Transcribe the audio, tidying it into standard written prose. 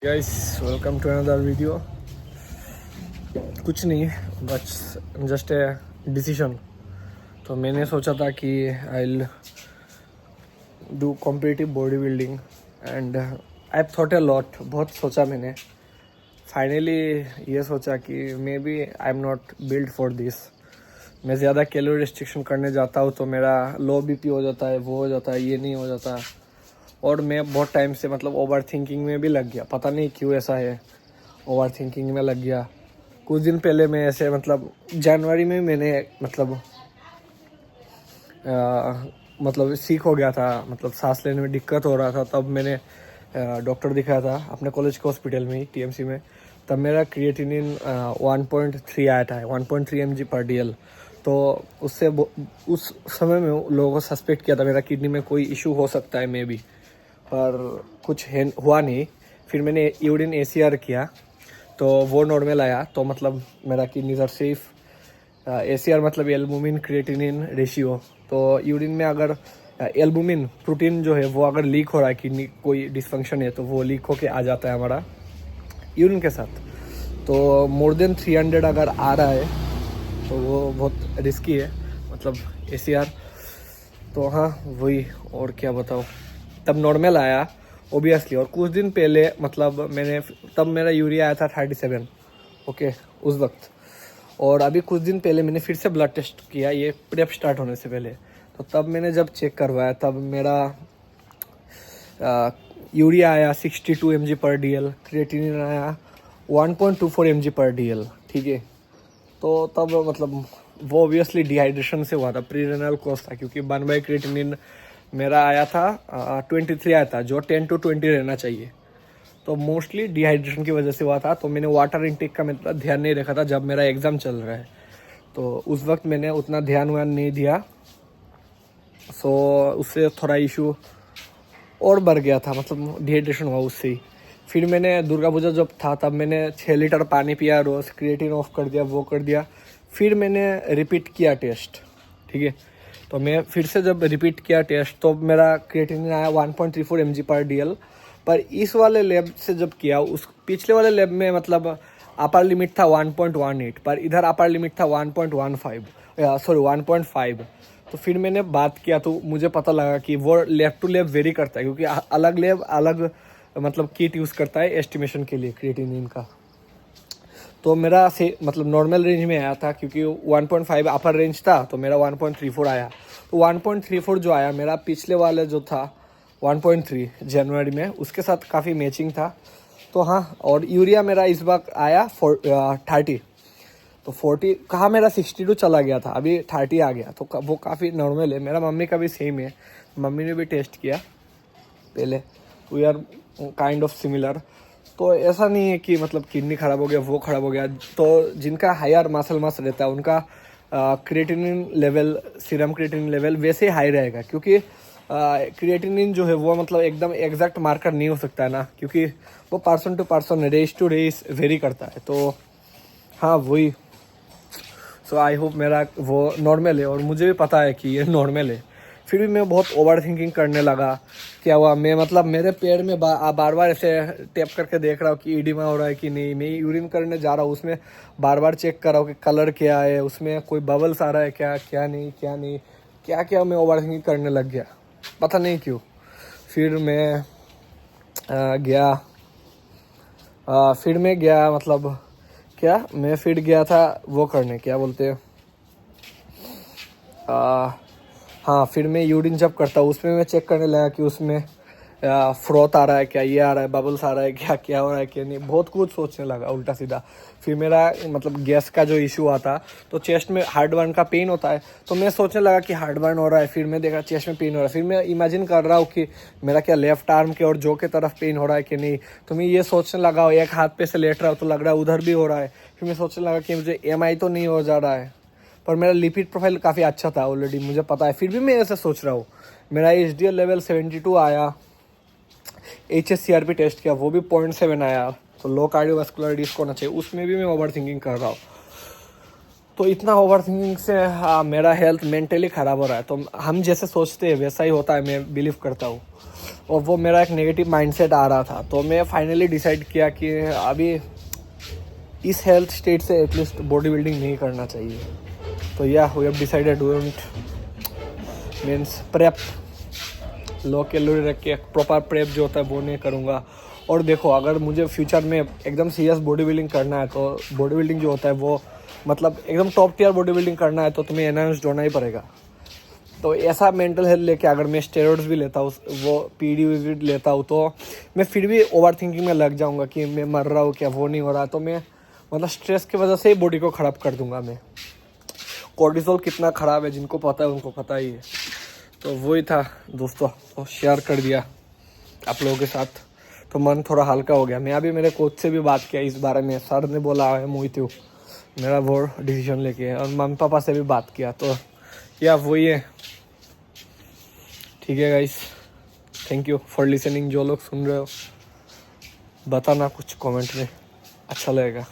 Guys welcome to another video. कुछ नहीं, बस जस्ट ए डिसीजन। तो मैंने सोचा था कि I do competitive body building and I thought a lot. बहुत सोचा मैंने, फाइनली ये सोचा कि maybe I am not build for this. मैं ज़्यादा कैलोरी रिस्ट्रिक्शन करने जाता हूँ तो मेरा लो बीपी हो जाता है, वो हो जाता है, ये नहीं हो जाता। और मैं बहुत टाइम से मतलब ओवर थिंकिंग में भी लग गया, पता नहीं क्यों ऐसा है, ओवर थिंकिंग में लग गया। कुछ दिन पहले मैं ऐसे मतलब जनवरी में मैंने मतलब सीख हो गया था, मतलब सांस लेने में दिक्कत हो रहा था। तब मैंने डॉक्टर दिखाया था अपने कॉलेज के हॉस्पिटल में ही, टीएमसी में। तब मेरा क्रिएटिनिन 1.3 आया था, 1.3 mg/dl। तो उस समय में लोगों को सस्पेक्ट किया था मेरा किडनी में कोई इशू हो सकता है मे बी, पर कुछ हुआ नहीं। फिर मैंने यूरिन ACR किया तो वो नॉर्मल आया। तो मतलब मेरा किडनीज आर सेफ। ACR मतलब एल्बुमिन क्रिएटिनिन रेशियो। तो यूरिन में अगर एल्बुमिन प्रोटीन जो है वो अगर लीक हो रहा है, किडनी कोई डिसफंक्शन है, तो वो लीक होके आ जाता है हमारा यूरिन के साथ। तो मोर देन 300 अगर आ रहा है तो वो बहुत रिस्की है, मतलब ACR। तो हाँ वही, और क्या बताओ। तब नॉर्मल आया ओबियसली। और कुछ दिन पहले मतलब तब मेरा यूरिया आया था 37, ओके, उस वक्त। और अभी कुछ दिन पहले मैंने फिर से ब्लड टेस्ट किया, ये प्रेप स्टार्ट होने से पहले। तो तब मैंने जब चेक करवाया तब मेरा यूरिया आया 62 mg/dl, क्रिएटिनिन आया 1.24 mg/dl, ठीक है। तो तब मतलब वो ऑब्वियसली डिहाइड्रेशन से हुआ था, प्रीरेनल कॉज था, क्योंकि 1 क्रिएटिनिन मेरा आया था 23 आया था, जो 10 to 20 रहना चाहिए। तो मोस्टली डिहाइड्रेशन की वजह से हुआ था। तो मैंने वाटर इनटेक का मतलब ध्यान नहीं रखा था जब मेरा एग्ज़ाम चल रहा है, तो उस वक्त मैंने उतना ध्यान वान नहीं दिया। सो उससे थोड़ा इशू और बढ़ गया था, मतलब डिहाइड्रेशन हुआ उससे ही। फिर मैंने दुर्गा पूजा जब था तब मैंने 6 लीटर पानी पिया रोज़, क्रिएटिन ऑफ कर दिया, वो कर दिया। फिर मैंने रिपीट किया टेस्ट, ठीक है। तो मैं फिर से जब रिपीट किया टेस्ट तो मेरा क्रिएटिनिन आया 1.34 mg/dl। पर इस वाले लैब से जब किया, उस पिछले वाले लैब में मतलब अपर लिमिट था 1.18, पर इधर अपर लिमिट था 1.5। तो फिर मैंने बात किया तो मुझे पता लगा कि वो लैब टू लैब वेरी करता है, क्योंकि अलग लैब अलग मतलब किट यूज़ करता है एस्टिमेशन के लिए क्रिएटिनिन का। तो मेरा से मतलब नॉर्मल रेंज में आया था, क्योंकि 1.5 अपर रेंज था, तो मेरा 1.34 आया। तो 1.34 जो आया मेरा पिछले वाले जो था 1.3 जनवरी में, उसके साथ काफ़ी मैचिंग था। तो हाँ, और यूरिया मेरा इस बार आया 30। तो 40 कहाँ मेरा 62 चला गया था, अभी 30 आ गया। तो वो काफ़ी नॉर्मल है। मेरा मम्मी का भी सेम है, मम्मी ने भी टेस्ट किया पहले, we are kind of similar. तो ऐसा नहीं है कि मतलब किडनी ख़राब हो गया, वो ख़राब हो गया। तो जिनका हायर मसल मास रहता है उनका creatinine level, serum creatinine level वैसे ही हाई रहेगा, क्योंकि क्रिएटिनिन जो है वो मतलब एकदम एग्जैक्ट मार्कर नहीं हो सकता है ना, क्योंकि वो person to person, race to race vary करता है। तो हाँ वही। सो आई होप मेरा वो नॉर्मल है, और मुझे भी पता है कि ये नॉर्मल है। फिर भी मैं बहुत ओवर थिंकिंग करने लगा। क्या हुआ, मैं मतलब मेरे पैर में बार बार ऐसे टैप करके देख रहा हूँ कि इडिमा हो रहा है कि नहीं। मैं यूरिन करने जा रहा हूँ, उसमें बार बार चेक कर रहा हूँ कि कलर क्या है, उसमें कोई बबल्स आ रहा है क्या, क्या नहीं क्या नहीं, क्या क्या मैं ओवर थिंकिंग करने लग गया, पता नहीं क्यों। फिर मैं गया मतलब क्या, मैं फिर गया था वो करने, क्या बोलते हैं, हाँ, फिर मैं यूरिन जब करता हूँ उसमें मैं चेक करने लगा कि उसमें फ्रोथ आ रहा है क्या, ये आ रहा है, बबल्स आ रहा है क्या, क्या हो रहा है क्या नहीं, बहुत कुछ सोचने लगा उल्टा सीधा। फिर मेरा मतलब गैस का जो इशू आता, तो चेस्ट में हार्ट बर्न का पेन होता है, तो मैं सोचने लगा कि हार्ट बर्न हो रहा है। फिर मैं देखा चेस्ट में पेन हो रहा है, फिर मैं इमेजिन कर रहा हूँ कि मेरा क्या लेफ्ट आर्म के और जो के तरफ पेन हो रहा है कि नहीं। तो मैं ये सोचने लगा, एक हाथ पे से लेट रहा हूँ तो लग रहा है उधर भी हो रहा है। फिर मैं सोचने लगा कि मुझे MI तो नहीं हो जा रहा है, पर मेरा लिपिड प्रोफाइल काफ़ी अच्छा था ऑलरेडी, मुझे पता है। फिर भी मैं ऐसे सोच रहा हूँ। मेरा HDL लेवल 72 आया, HSCRP टेस्ट किया, वो भी 0.7 आया। तो लो कार्डियोवास्कुलर रिस्क होना चाहिए, उसमें भी मैं ओवर थिंकिंग कर रहा हूँ। तो इतना ओवर थिंकिंग से मेरा हेल्थ मेंटली ख़राब हो रहा है। तो हम जैसे सोचते हैं वैसा ही होता है, मैं बिलीव करता हूँ। और वो मेरा एक नेगेटिव माइंडसेट आ रहा था। तो मैं फाइनली डिसाइड किया कि अभी इस हेल्थ स्टेट से एटलीस्ट बॉडी बिल्डिंग नहीं करना चाहिए। तो या we have decided means prep, low calorie रख के प्रॉपर प्रेप जो होता है वो नहीं करूँगा। और देखो, अगर मुझे फ्यूचर में एकदम सीरियस बॉडी बिल्डिंग करना है तो बॉडी बिल्डिंग जो होता है वो मतलब एकदम टॉप टियर बॉडी बिल्डिंग करना है तो तुम्हें एनहांस्ड होना ही पड़ेगा। तो ऐसा मेंटल हेल्थ लेके अगर मैं स्टेरॉइड्स भी लेता हूँ, वो पीडी लेता हूँ, तो मैं फिर भी ओवर थिंकिंग में लग जाऊँगा कि मैं मर रहा हूँ क्या, वो नहीं हो रहा। तो मैं मतलब स्ट्रेस की वजह से ही बॉडी को ख़राब कर दूँगा मैं। कोर्टिसोल कितना ख़राब है, जिनको पता है उनको पता ही है। तो वही था दोस्तों, तो शेयर कर दिया आप लोगों के साथ, तो मन थोड़ा हल्का हो गया। मैं अभी मेरे कोच से भी बात किया इस बारे में, सर ने बोला है मोहित मेरा वो डिसीजन लेके, और मम्मी पापा से भी बात किया। तो या वही है, ठीक है guys, thank you for listening. जो लोग सुन रहे हो बताना कुछ कमेंट में, अच्छा लगेगा।